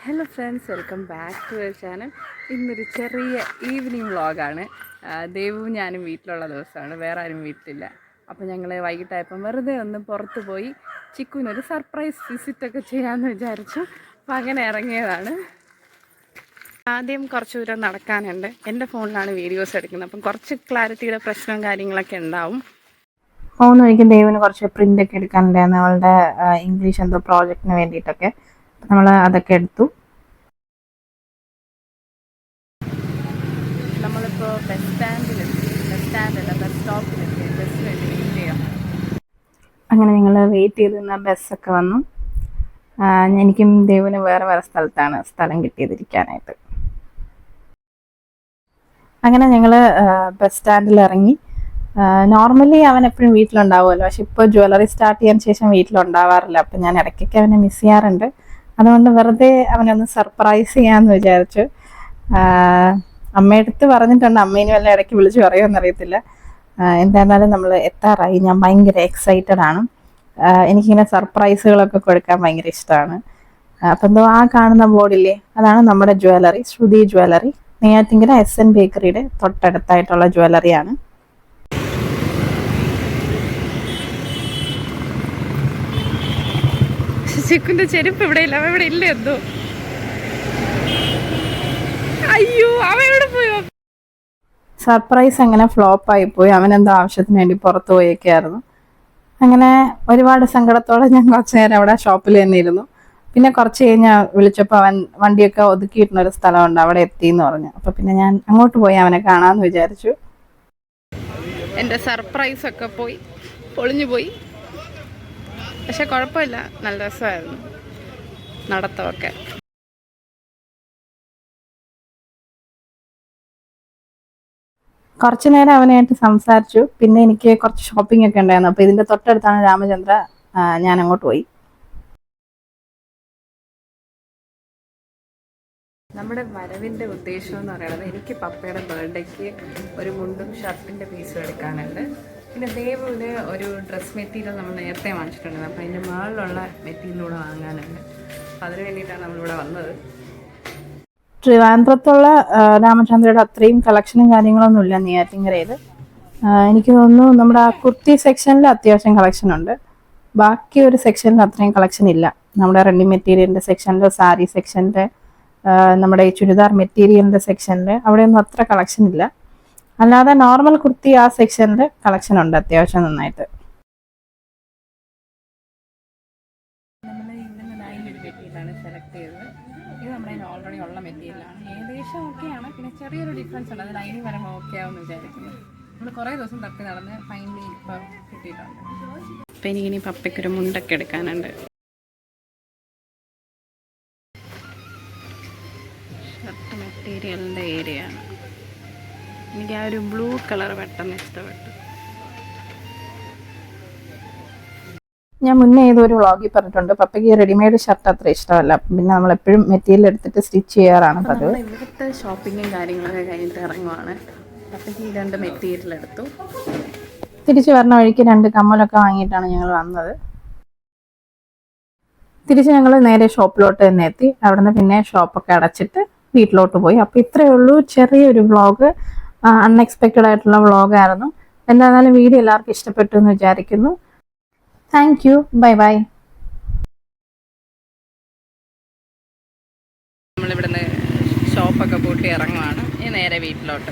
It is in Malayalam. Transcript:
Hello friends, welcome back to our channel. ഇന്നൊരു ചെറിയ ഈവനിങ് വ്ളോഗാണ്. ദേവും ഞാനും വീട്ടിലുള്ള ദിവസമാണ്, വേറെ ആരും വീട്ടിലില്ല. അപ്പോൾ ഞങ്ങൾ വൈകിട്ടായപ്പം വെറുതെ ഒന്ന് പുറത്ത് പോയി ചിക്കുവിനൊരു സർപ്രൈസ് വിസിറ്റൊക്കെ ചെയ്യാമെന്ന് വിചാരിച്ചു. അപ്പോൾ അങ്ങനെ ഇറങ്ങിയതാണ്. ആദ്യം കുറച്ച് ദൂരം നടക്കാനുണ്ട്. എൻ്റെ ഫോണിലാണ് വീഡിയോസ് എടുക്കുന്നത്, അപ്പം കുറച്ച് ക്ലാരിറ്റിയുടെ പ്രശ്നവും കാര്യങ്ങളൊക്കെ ഉണ്ടാവും. പോകുന്ന വഴിക്ക് ദേവിന് കുറച്ച് പ്രിൻ്റൊക്കെ എടുക്കാനുണ്ടായിരുന്നു, അവളുടെ ഇംഗ്ലീഷ് എന്തോ പ്രോജക്റ്റിന് വേണ്ടിയിട്ടൊക്കെ. നമ്മൾ അതൊക്കെ എടുത്തു. നമ്മളിപ്പോൾ ബസ് സ്റ്റോപ്പിലെത്തി ബസ് വേണ്ടി വെയിറ്റ് ചെയ്യാം. അങ്ങനെ ഞങ്ങൾ വെയിറ്റ് ചെയ്ത് നിന്ന ബസ്സൊക്കെ വന്നു. എനിക്കും ദേവിന് വേറെ വേറെ സ്ഥലത്താണ് സ്ഥലം കിട്ടിയതിരിക്കാനായിട്ട്. അങ്ങനെ ഞങ്ങൾ ബസ് സ്റ്റാൻഡിൽ ഇറങ്ങി. നോർമലി അവൻ എപ്പോഴും വീട്ടിലുണ്ടാവുമല്ലോ, പക്ഷെ ഇപ്പോൾ ജ്വല്ലറി സ്റ്റാർട്ട് ചെയ്യാൻ ശേഷം വീട്ടിലുണ്ടാവാറില്ല. അപ്പം ഞാൻ ഇടയ്ക്കൊക്കെ അവനെ മിസ് ചെയ്യാറുണ്ട്. അതുകൊണ്ട് വെറുതെ അവനൊന്ന് സർപ്രൈസ് ചെയ്യാമെന്ന് വിചാരിച്ചു. അമ്മയടുത്ത് പറഞ്ഞിട്ടുണ്ട്, അമ്മേനും എല്ലാം ഇടയ്ക്ക് വിളിച്ച് പറയുമെന്ന് അറിയത്തില്ല. എന്തായിരുന്നാലും നമ്മൾ എത്താറായി. ഞാൻ ഭയങ്കര എക്സൈറ്റഡ് ആണ്. എനിക്കിങ്ങനെ സർപ്രൈസുകളൊക്കെ കൊടുക്കാൻ ഭയങ്കര ഇഷ്ടമാണ്. അപ്പം എന്തോ ആ കാണുന്ന ബോർഡില്ലേ, അതാണ് നമ്മുടെ ജ്വല്ലറി, ശ്രുതി ജ്വല്ലറി. നെയ്യാറ്റിങ്കര SN ബേക്കറിയുടെ തൊട്ടടുത്തായിട്ടുള്ള ജ്വല്ലറിയാണ്. ചിക്കുന്റെ ചെരുപ്പ് ഇവിടെ ഇല്ല, അവ ഇവിടെ ഇല്ല എന്തോ. അയ്യോ, അവ എവിടെ പോയോ? സർപ്രൈസ് അങ്ങനെ ഫ്ലോപ്പായി പോയി. അവനെന്തോ ആവശ്യത്തിന് വേണ്ടി പുറത്തു പോയൊക്കെയായിരുന്നു. അങ്ങനെ ഒരുപാട് സങ്കടത്തോടെ ഞാൻ കുറച്ച് നേരം അവിടെ ഷോപ്പിൽ തന്നെ ഇരുന്നു. പിന്നെ കുറച്ച് കഴിഞ്ഞാൽ വിളിച്ചപ്പോൾ അവൻ വണ്ടിയൊക്കെ ഒതുക്കിയിരുന്നൊരു സ്ഥലമുണ്ട്, അവിടെ എത്തിയെന്ന് പറഞ്ഞു. അപ്പോൾ പിന്നെ ഞാൻ അങ്ങോട്ട് പോയി അവനെ കാണാമെന്ന് വിചാരിച്ചു. എൻ്റെ സർപ്രൈസൊക്കെ പോയി, പൊളിഞ്ഞു പോയി. പക്ഷെ കുഴപ്പമില്ല, നല്ല രസമായിരുന്നു നടത്തമൊക്കെ. കുറച്ചു നേരം അവനായിട്ട് സംസാരിച്ചു. പിന്നെ എനിക്ക് കുറച്ച് ഷോപ്പിംഗ് ഒക്കെ ഉണ്ടായിരുന്നു. അപ്പോൾ ഇതിൻ്റെ തൊട്ടടുത്താണ് രാമചന്ദ്ര. ഞാൻ അങ്ങോട്ട് പോയി. നമ്മുടെ വരവിൻ്റെ ഉദ്ദേശം എന്ന് പറയുന്നത്, എനിക്ക് പപ്പയുടെ ബർത്ത്ഡേക്ക് ഒരു മുണ്ടും ഷർട്ടിൻ്റെ പീസും എടുക്കാനുണ്ട്. പിന്നെ ദേവുവിന് ഒരു ഡ്രസ് മെറ്റീരിയൽ നമ്മൾ നേരത്തെ വാങ്ങിച്ചിട്ടുണ്ടായിരുന്നു. അപ്പോൾ അതിൻ്റെ മുകളിലുള്ള മെറ്റീരിയലൂടെ വാങ്ങാനുണ്ട്. അപ്പോൾ അതിന് വേണ്ടിയിട്ടാണ് നമ്മളിവിടെ വന്നത്. ട്രിവാൻഡ്രത്തുള്ള രാമചന്ദ്രയുടെ അത്രയും കളക്ഷനും കാര്യങ്ങളൊന്നുമില്ല നെയ്യാറ്റിൻകരയിൽ. എനിക്ക് തോന്നുന്നു നമ്മുടെ ആ കുർത്തി സെക്ഷനിൽ അത്യാവശ്യം കളക്ഷൻ ഉണ്ട്. ബാക്കി ഒരു സെക്ഷനിൽ അത്രയും കളക്ഷൻ ഇല്ല. നമ്മുടെ റെഡി മെറ്റീരിയലിൻ്റെ സെക്ഷനിൽ, സാരി സെക്ഷനിൽ, നമ്മുടെ ഈ ചുരിദാർ മെറ്റീരിയലിൻ്റെ സെക്ഷനിൽ അവിടെയൊന്നും അത്ര കളക്ഷൻ ഇല്ല. അല്ലാതെ നോർമൽ കുർത്തി ആ സെക്ഷനിൽ കളക്ഷൻ ഉണ്ട് അത്യാവശ്യം നന്നായിട്ട്. നമ്മൾ ഇന്ന് ലൈനിൽ മെറ്റീരിയലാണ് സെലക്ട് ചെയ്തത്. ഇത് നമ്മുടെ ഓൾറെഡി ഉള്ള മെറ്റീരിയലാണ്. ഏകദേശം ഓക്കെയാണ്, പിന്നെ ചെറിയൊരു ഡിഫറൻസ് ഉണ്ട്. അത് ലൈനിൽ വരുമ്പോൾ ഓക്കെ ആവുമെന്ന് വിചാരിക്കുന്നു. നമ്മൾ കുറേ ദിവസം തപ്പി നടന്ന് ഫൈനലി ഇപ്പോൾ കിട്ടിയിട്ടുണ്ട്. അപ്പോൾ എനിക്കിനി പപ്പയ്ക്കൊരു മുണ്ടൊക്കെ എടുക്കാനുണ്ട്. ഷർട്ട് മെറ്റീരിയലിൻ്റെ ഏരിയയാണ്. എനിക്ക് ആ ഒരു ബ്ലൂ കളർ പെട്ടെന്ന് ഇഷ്ടപ്പെട്ടു. ഞാൻ മുന്നേ ഏതൊരു വ്ളോഗിൽ പറഞ്ഞിട്ടുണ്ട്, പപ്പയ്ക്ക് റെഡിമെയ്ഡ് ഷർട്ട് അത്ര ഇഷ്ടമല്ല. പിന്നെ നമ്മൾ എപ്പോഴും മെറ്റീരിയൽ എടുത്തിട്ട് സ്റ്റിച്ച് ചെയ്യാറാണ് പതിവ്. ഇവിടുത്തെ ഷോപ്പിങ്ങും കാര്യങ്ങളൊക്കെ കഴിഞ്ഞിട്ട് ഇറങ്ങുവാണ്. പപ്പയ്ക്ക് 2 മെറ്റീരിയൽ എടുത്തു. തിരിച്ച് വരണ വഴിക്ക് 2 കമ്മലൊക്കെ വാങ്ങിയിട്ടാണ് ഞങ്ങൾ വന്നത്. തിരിച്ച് ഞങ്ങൾ നേരെ ഷോപ്പിലോട്ട് തന്നെ എത്തി. അവിടെ നിന്ന് പിന്നെ ഷോപ്പൊക്കെ അടച്ചിട്ട് വീട്ടിലോട്ട് പോയി. അപ്പോൾ ഇത്രയേ ഉള്ളൂ, ചെറിയൊരു വ്ളോഗ്. അൺഎക്സ്പെക്റ്റഡ് ആയിട്ടുള്ള വ്ളോഗായിരുന്നു. എന്തായാലും വീഡിയോ എല്ലാവർക്കും ഇഷ്ടപ്പെട്ടു എന്ന് വിചാരിക്കുന്നു. Thank you, bye bye. നമ്മളിവിടുന്ന് ഷോപ്പൊക്കെ പൂട്ടി ഇറങ്ങുവാണ്. ഇനി നേരെ വീട്ടിലോട്ട്.